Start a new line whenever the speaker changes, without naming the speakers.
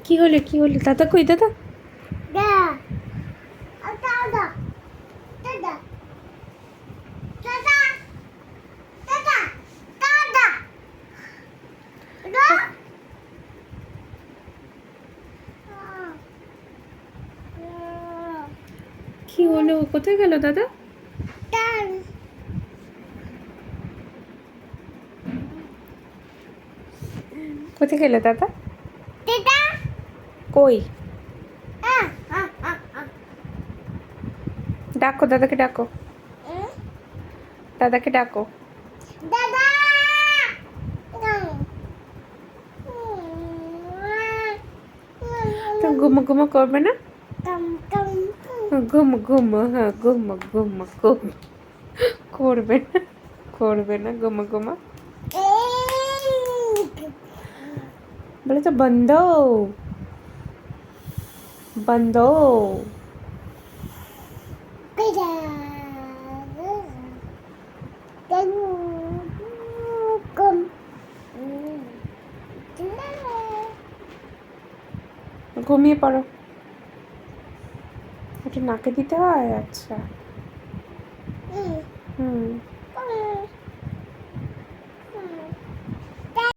কি হলো কি হলো? দাদা কই দাদা? কি হলো? কোথায় গেল দাদা? কোথায় গেল দাদা? কই? ডাকো দাদাকে, ডাকো দাদাকে, ডাকো। তো ঘুমো ঘুমো করবে না? ঘুম ঘুম, হ্যাঁ ঘুম ঘুম ঘুম করবে না, করবে না ঘুমো ঘুমো বলে তো বন্ধ বন্ধ। ঘুমিয়ে পড়ো। এটা নাকে দিতে হয়? আচ্ছা। হুম।